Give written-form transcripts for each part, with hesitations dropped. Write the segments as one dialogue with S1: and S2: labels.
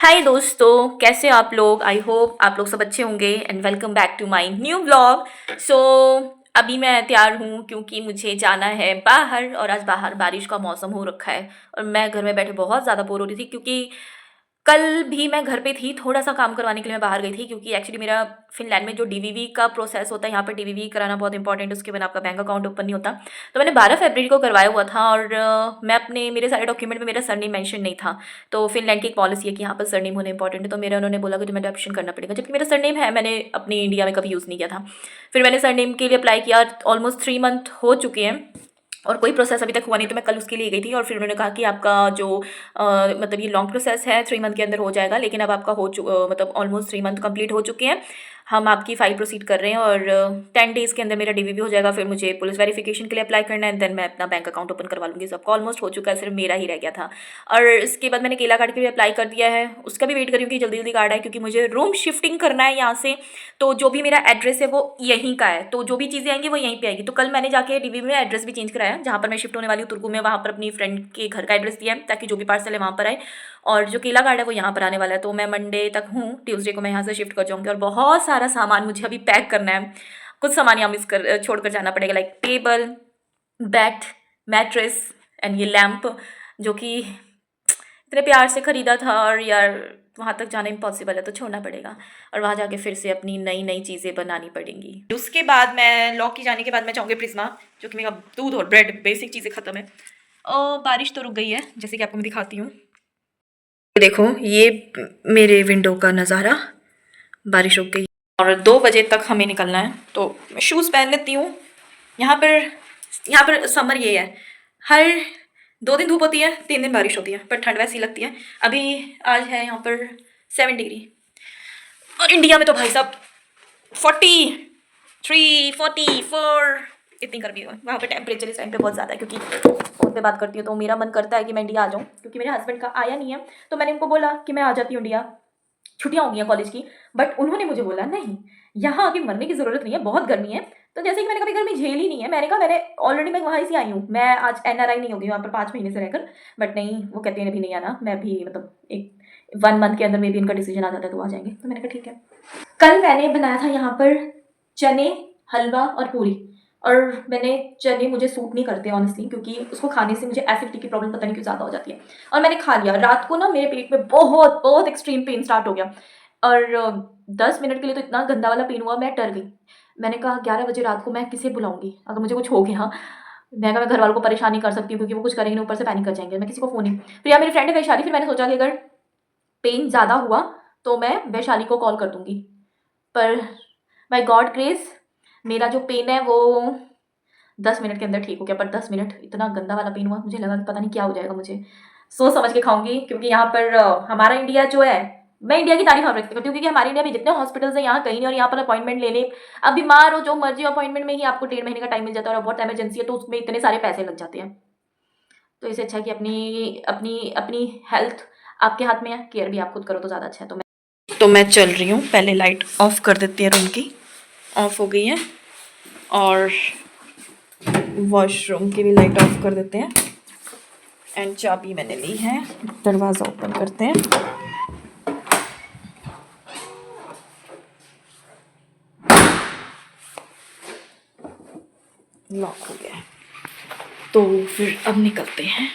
S1: हाय दोस्तों, कैसे हो आप लोग। आई होप आप लोग सब अच्छे होंगे and welcome back to my new vlog. So अभी मैं तैयार हूँ क्योंकि मुझे जाना है बाहर और आज बाहर बारिश का मौसम हो रखा है और मैं घर में बैठे बहुत ज़्यादा बोर हो रही थी क्योंकि कल भी मैं घर पे थी। थोड़ा-सा काम करवाने के लिए मैं बाहर गई थी क्योंकि एक्चुअली मेरा फ़िनलैंड में जो डीवीवी का प्रोसेस होता है, यहाँ पर डीवीवी कराना बहुत इंपॉर्टेंट है, उसके बिना आपका बैंक अकाउंट ओपन नहीं होता। तो मैंने 12 फरवरी को करवाया हुआ था और मैं अपने मेरे सारे डॉक्यूमेंट में मेरा सरनेम मेंशन नहीं था। तो फ़िनलैंड की एक पॉलिसी है कि यहाँ पर सरनेम होना इंपॉर्टेंट है, तो मेरा उन्होंने बोला कि तुम्हें अडॉप्शन करना पड़ेगा, जबकि मेरा सरनेम है, मैंने अपनी इंडिया में कभी यूज़ नहीं किया था। फिर मैंने सरनेम के लिए अप्लाई किया, ऑलमोस्ट 3 मंथ हो चुके हैं और कोई प्रोसेस अभी तक हुआ नहीं, तो मैं कल उसके लिए गई थी और फिर उन्होंने कहा कि आपका जो मतलब ये लॉन्ग प्रोसेस है, 3 मंथ के अंदर हो जाएगा, लेकिन अब आपका मतलब ऑलमोस्ट 3 मंथ कंप्लीट हो चुके हैं। हम आपकी फ़ाइल प्रोसीड कर रहे हैं और 10 डेज़ के अंदर मेरा डीवीवी हो जाएगा। फिर मुझे पुलिस वेरिफिकेशन के लिए अप्लाई करना है, देन मैं अपना बैंक अकाउंट ओपन करवा लूँगी। सबका ऑलमोस्ट हो चुका है, सिर्फ मेरा ही रह गया था। और इसके बाद मैंने केला कार्ड के लिए अप्लाई कर दिया है, उसका भी वेट कर रही हूँ कि जल्दी जल्दी कार्ड आए, क्योंकि मुझे रूम शिफ्टिंग करना है यहाँ से। तो जो भी मेरा एड्रेस है वो यहीं का है, तो जो भी चीज़ें आएंगी वो यहीं पे आएगी। तो कल मैंने जाके डीवीवी में एड्रेस भी चेंज कराया, जहाँ पर मैं शिफ्ट होने वाली हूँ तुर्कू में, वहाँ पर अपनी फ्रेंड के घर का एड्रेस दिया है ताकि जो भी पार्सल है वहाँ पर आए। और जो केला कार्ड है वो यहाँ पर आने वाला है, तो मैं मंडे तक हूँ, ट्यूसडे को मैं यहाँ से शिफ्ट कर जाऊँगी। और बहुत सारा सामान मुझे अभी पैक करना है, कुछ सामान यहाँ मिस कर छोड़ कर जाना पड़ेगा, like table, bed, mattress and ये लैम्प, जो कि इतने प्यार से ख़रीदा था और यार वहाँ तक जाना इम्पॉसिबल है, तो छोड़ना पड़ेगा और वहाँ जाके फिर से अपनी नई नई चीज़ें बनानी पड़ेंगी। उसके बाद मैं लॉ की जाने के बाद मैं चाहूँगी प्रिज्मा, जो कि मेरा दूध और ब्रेड बेसिक चीज़ें ख़त्म है। और बारिश तो रुक गई है, जैसे कि आपको मैं दिखाती हूँ। देखो ये मेरे विंडो का नज़ारा, बारिश रुक गई और 2 बजे तक हमें निकलना है, तो मैं शूज़ पहन लेती हूँ। यहाँ पर समर ये है, हर 2 दिन धूप होती है, 3 दिन बारिश होती है, पर ठंड वैसी लगती है। अभी आज है यहाँ पर 7 डिग्री और इंडिया में तो भाई साहब 43, 44 इतनी गर्मी है। वहाँ पे टेम्परेचर इस टाइम पे बहुत ज़्यादा है, क्योंकि फ़ोन पे बात करती हूँ तो मेरा मन करता है कि मैं इंडिया आ जाऊँ, क्योंकि मेरे हस्बैंड का आया नहीं है। तो मैंने उनको बोला कि मैं आ जाती हूँ इंडिया, छुट्टियाँ हो गई हैं कॉलेज की, बट उन्होंने मुझे बोला नहीं, यहाँ आके मरने की ज़रूरत नहीं है, बहुत गर्मी है। तो जैसे कि मैंने कभी गर्मी झेल ही नहीं है, मैंने कहा मैंने ऑलरेडी मैं वहाँ से आई हूँ, मैं आज एनआरआई नहीं होगी वहाँ पर 5 महीने से रहकर, बट नहीं, वो कहते हैं अभी नहीं आना। मैं भी मतलब एक 1 मंथ के अंदर में भी इनका डिसीजन आ जाता है तो आ जाएंगे। तो मैंने कहा ठीक है। कल मैंने बनाया था यहाँ पर चने, हलवा और पूरी, और मैंने चने मुझे सूट नहीं करते ऑनेस्टली, क्योंकि उसको खाने से मुझे एसिडिटी की प्रॉब्लम पता नहीं क्यों ज़्यादा हो जाती है। और मैंने खा लिया, रात को ना मेरे पेट में बहुत बहुत एक्सट्रीम पेन स्टार्ट हो गया और 10 मिनट के लिए तो इतना गंदा वाला पेन हुआ, मैं डर गई। मैंने कहा 11 बजे रात को मैं किसे बुलाऊंगी अगर मुझे कुछ हो गया। मैं कहा मैं घर वालों को परेशान नहीं कर सकती हूँ, क्योंकि वो कुछ करेंगे नहीं, ऊपर से पैनिक कर जाएंगे। मैं किसी को फ़ोन नहीं, फिर यार मेरी फ्रेंड है वैशाली, फिर मैंने सोचा कि अगर पेन ज़्यादा हुआ तो मैं वैशाली को कॉल कर दूँगी, पर बाय गॉड ग्रेस मेरा जो पेन है वो 10 मिनट के अंदर ठीक हो गया। पर 10 मिनट इतना गंदा वाला पेन हुआ, मुझे लगा कि पता नहीं क्या हो जाएगा। मुझे सोच समझ के खाऊंगी, क्योंकि यहाँ पर हमारा इंडिया जो है, मैं इंडिया की तारीफ हम रखती हूँ, क्योंकि हमारे इंडिया में जितने हॉस्पिटल्स हैं यहाँ कहीं नहीं, और यहाँ पर अपॉइंटमेंट लेने, अब बीमार हो जो मर्जी अपॉइंटमेंट में ही आपको 1.5 महीने का टाइम मिल जाता है, और बहुत एमरजेंसी है तो उसमें इतने सारे पैसे लग जाते हैं। तो इससे अच्छा है कि अपनी अपनी अपनी हेल्थ आपके हाथ में है, केयर भी आप खुद करो तो ज़्यादा अच्छा है। तो मैं चल रही हूँ, पहले लाइट ऑफ कर देती है, रूम की ऑफ हो गई है, और वॉशरूम की भी लाइट ऑफ कर देते हैं। एंड चाबी मैंने ली है, दरवाज़ा ओपन करते हैं। लॉक हो गया है, तो फिर अब निकलते हैं।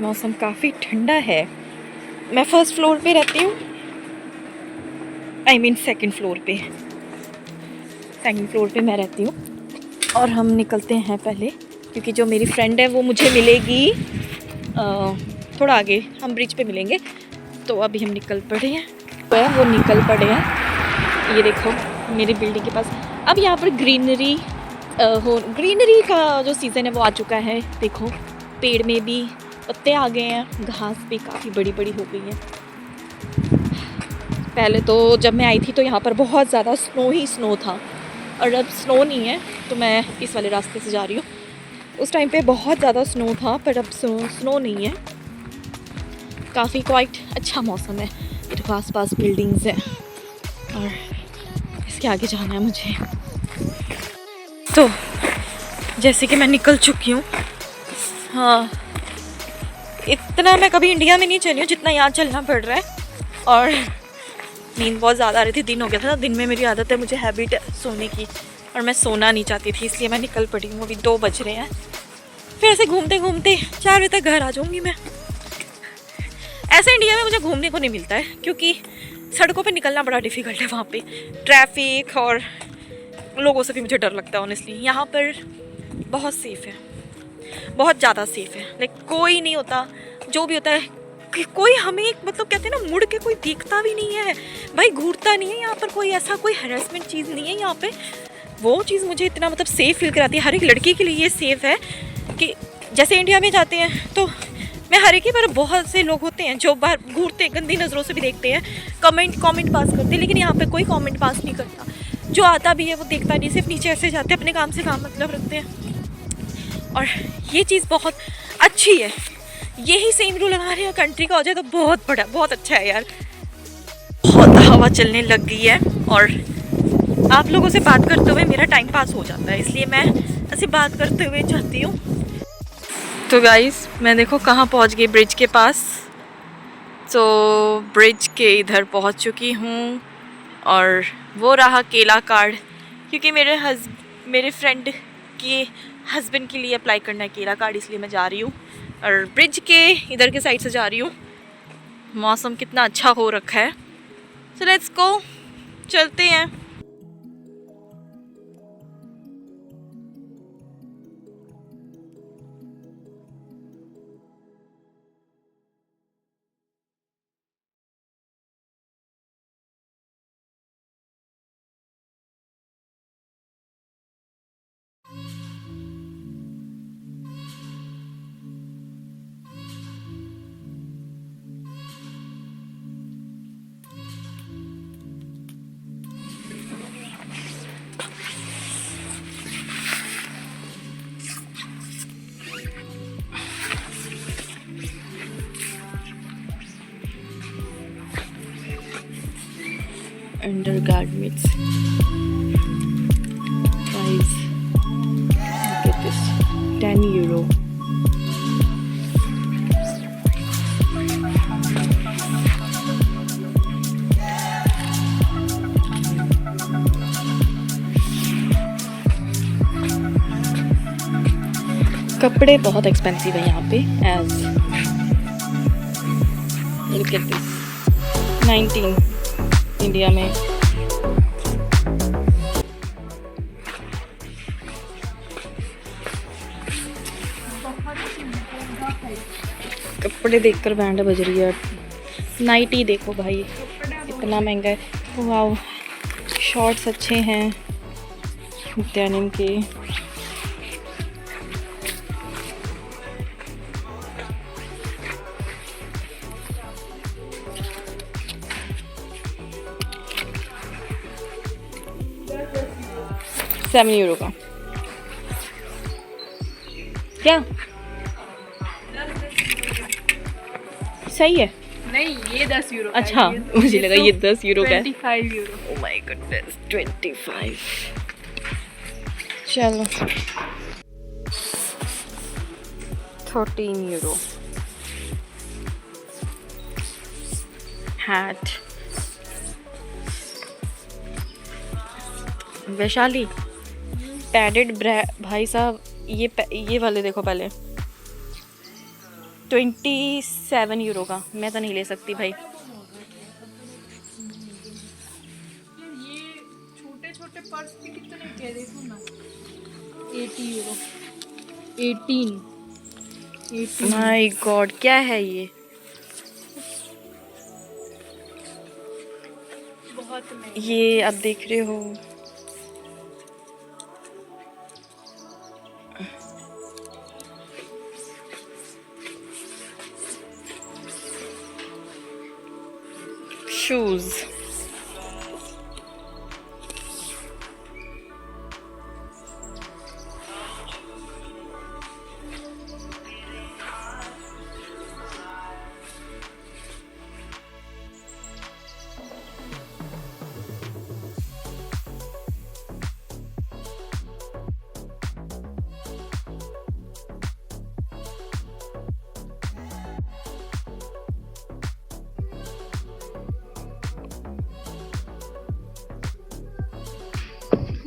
S1: मौसम काफ़ी ठंडा है। मैं फर्स्ट फ्लोर पे रहती हूँ, आई मीन सेकंड फ्लोर पे मैं रहती हूँ। और हम निकलते हैं पहले, क्योंकि जो मेरी फ्रेंड है वो मुझे मिलेगी थोड़ा आगे, हम ब्रिज पे मिलेंगे। तो अभी हम निकल पड़े हैं, वो निकल पड़े हैं। ये देखो मेरी बिल्डिंग के पास अब यहाँ पर ग्रीनरी का जो सीज़न है वो आ चुका है। देखो पेड़ में भी पत्ते आ गए हैं, घास भी काफ़ी बड़ी बड़ी हो गई है। पहले तो जब मैं आई थी तो यहाँ पर बहुत ज़्यादा स्नो ही स्नो था, और अब स्नो नहीं है, तो मैं इस वाले रास्ते से जा रही हूँ। उस टाइम पे बहुत ज़्यादा स्नो था, पर अब स्नो नहीं है, काफ़ी क्वाइट अच्छा मौसम है। ये देखो आसपास बिल्डिंग्स हैं, और इसके आगे जाना है मुझे। तो जैसे कि मैं निकल चुकी हूँ, हाँ, इतना मैं कभी इंडिया में नहीं चली हूँ जितना यहाँ चलना पड़ रहा है। और नींद बहुत ज़्यादा आ रही थी, दिन हो गया था ना। दिन में मेरी आदत है, मुझे हैबिट है सोने की, और मैं सोना नहीं चाहती थी, इसलिए मैं निकल पड़ी हूँ। अभी 2 बज रहे हैं, फिर ऐसे घूमते घूमते 4 बजे तक घर आ जाऊँगी मैं। ऐसे इंडिया में मुझे घूमने को नहीं मिलता है, क्योंकि सड़कों पे निकलना बड़ा डिफ़िकल्ट है। वहाँ पे ट्रैफिक और लोगों से भी मुझे डर लगता है ऑनेस्टली। यहाँ पर बहुत सेफ़ है, बहुत ज़्यादा सेफ़ है। लाइक कोई नहीं होता, जो भी होता है कि कोई हमें मतलब कहते हैं ना, मुड़ के कोई देखता भी नहीं है भाई, घूरता नहीं है यहाँ पर कोई, ऐसा कोई हैरेसमेंट चीज़ नहीं है यहाँ पे। वो चीज़ मुझे इतना मतलब सेफ़ फील कराती है। हर एक लड़की के लिए ये सेफ़ है कि जैसे इंडिया में जाते हैं तो मैं हर एक ही, पर बहुत से लोग होते हैं जो बाहर घूरते, गंदी नज़रों से भी देखते हैं, कमेंट पास करते हैं, लेकिन यहाँ पे कोई कमेंट पास नहीं करता। जो आता भी है वो देखता नहीं, सिर्फ नीचे ऐसे जाते हैं, अपने काम से काम मतलब रखते हैं। और ये चीज़ बहुत अच्छी है। यही सेम रूल हमारे यहाँ कंट्री का हो जाए तो बहुत बड़ा, बहुत अच्छा है यार। बहुत हवा चलने लग गई है और आप लोगों से बात करते हुए मेरा टाइम पास हो जाता है, इसलिए मैं ऐसे बात करते हुए जाती हूँ। तो गाइस, मैं देखो कहाँ पहुँच गई, ब्रिज के पास। तो ब्रिज के इधर पहुँच चुकी हूँ और वो रहा केला कार्ड, क्योंकि मेरे फ्रेंड के हस्बैंड के लिए अप्लाई करना है केला कार्ड, इसलिए मैं जा रही हूँ और ब्रिज के इधर के साइड से जा रही हूँ। मौसम कितना अच्छा हो रखा है। सो लेट्स गो, चलते हैं। Undergarments guys, look at this, 10 euro. कपड़े बहुत एक्सपेंसिव है यहाँ पे, as look at this, 19 India में। कपड़े देखकर बैंड बज रही है। नाइटी देखो भाई, इतना महंगा है। वाओ, शॉर्ट्स अच्छे हैं डेनिम के। €7 का क्या सही है?
S2: नहीं, ये €10 का।
S1: अच्छा, मुझे लगा ये €10 का है।
S2: €25।
S1: Oh my goodness, 25। चलो, €13। हैट। वैशाली पैडेड भाई साहब, ये वाले देखो पहले, €27 का। मैं तो नहीं ले सकती भाई।
S2: ये छोटे छोटे पर्स भी कितने के, देखो ना, €80। 18
S1: माय गॉड, क्या है ये?
S2: बहुत महंगे।
S1: ये आप देख रहे हो, शूज।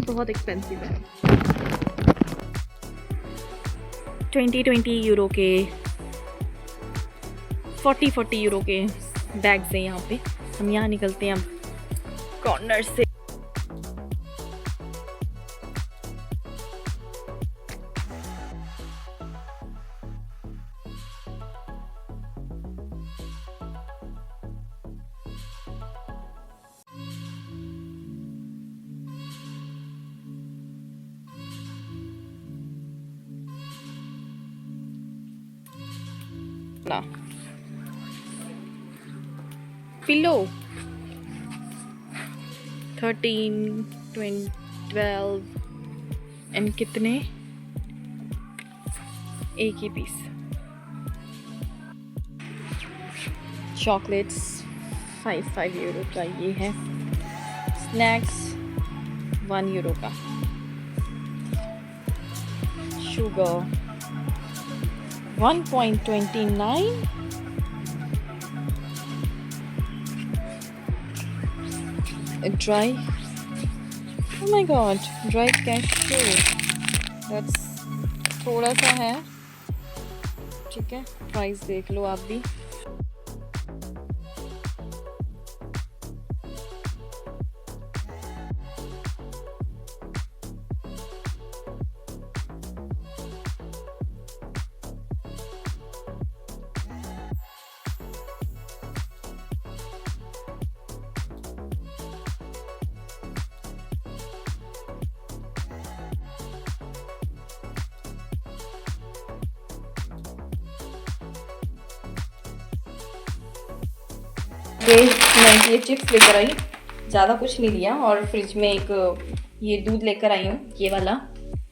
S2: बहुत एक्सपेंसिव है।
S1: 20 यूरो के 40 यूरो के बैग्स हैं यहाँ पे। हम यहाँ निकलते हैं अब कॉर्नर से। ना पिलो 13, 12 एंड कितने एक ही पीस। चॉकलेट्स 5 यूरो का ये है। स्नैक्स 1 यूरो का। Sugar 1.29। Dry, oh my god, dry cashew, that's थोड़ा सा है, ठीक है। प्राइस देख लो आप भी। मैं ये चिप्स लेकर आई, ज़्यादा कुछ नहीं लिया, और फ्रिज में एक ये दूध लेकर आई हूँ, ये वाला,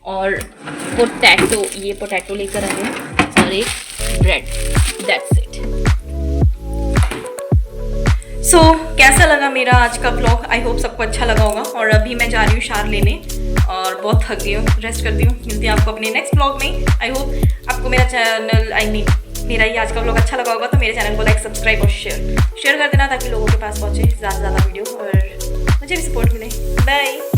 S1: और पोटैटो, ये पोटैटो लेकर आई हूँ, और एक ब्रेड। That's it. सो कैसा लगा मेरा आज का ब्लॉग? आई होप सबको अच्छा लगा होगा। और अभी मैं जा रही हूँ शार लेने, और बहुत थक गई हूँ, रेस्ट करती हूँ। मिलती हूँ आपको अपने नेक्स्ट ब्लॉग में। आई होप आपको मेरा चैनल मेरा ये आज का ब्लॉग अच्छा लगा होगा, तो मेरे चैनल को लाइक, सब्सक्राइब और शेयर कर देना, ताकि लोगों के पास पहुँचे ज़्यादा से ज़्यादा वीडियो, और मुझे भी सपोर्ट मिले। बाय।